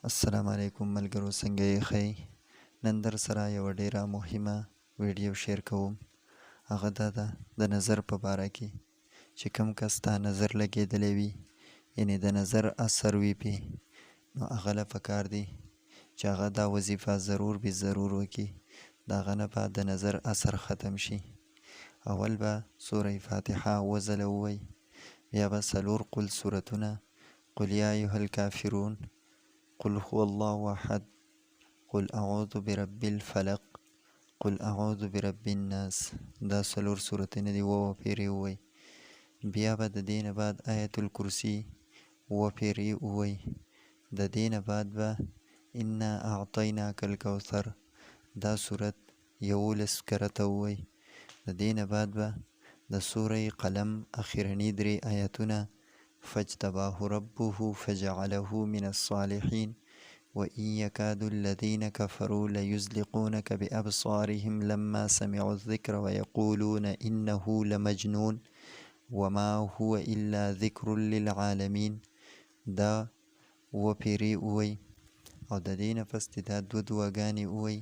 السلام علیکم ملګرو، څنګه یې ښئ؟ نن در سره یوه ډیره مهمه ویډیو شیر کوم. هغه دا ده د نظر په باره کې چې کوم کس ته نظر لګېدلی وي، یعنې د نظر اثر وي پې، نو هغه له پکار دی چې هغه دا وظیفه ضرور بې ضرور وکړي، د هغه نه به د نظر اثر ختم شي. اول به سوره فاتحه 7 ځله ووایي، بیا به 4 قل سورتونه، قل یا ایها الکافرون، قل هو الله احد، قل اعوذ برب الفلق، قل اعوذ برب الناس، دا 4 سورتونه دي 7 پیرې ووایي. بیا به د دې نه بعد آیت الکرسی 7 پیرې ووایي. د دې نه بعد به انا اعطیناک الکوثر، دا سورت 11 کرته ووایي. د دې نه بعد به د سوره قلم اخرنی 3 آیتونه، فاجتباه ربه فجعله من الصالحين وإن يكاد الذين كفروا ليزلقونك بأبصارهم لما سمعوا الذكر ويقولون إنه لمجنون وما هو إلا ذكر للعالمين، دا وپیری اوی. او د دې نه پس دا 2 دعاګانې اوی،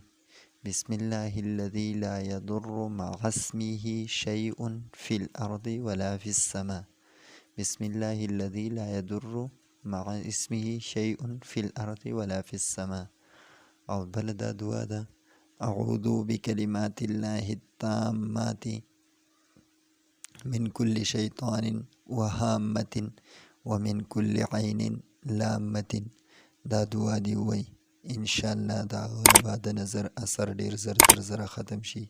بسم الله الذي لا يضر مع اسمه شيء في الأرض ولا في السماء، بسم الله الذي لا يضر مع اسمه شيء في الأرض ولا في السماء. او بل دا دعا ده، اعوذ بكلمات الله التامات من كل شيطان وهامة ومن كل عين لامة، دا دعا دی وی. انشاءالله دا بعد نظر اثر ډیر زر تر زره ختم شي.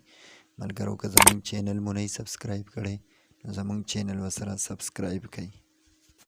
ملګرو که زمونږ چینل مو نه سبسکرایب کړی، نو زمونږ چینل وسره سبسکرایب کړئ.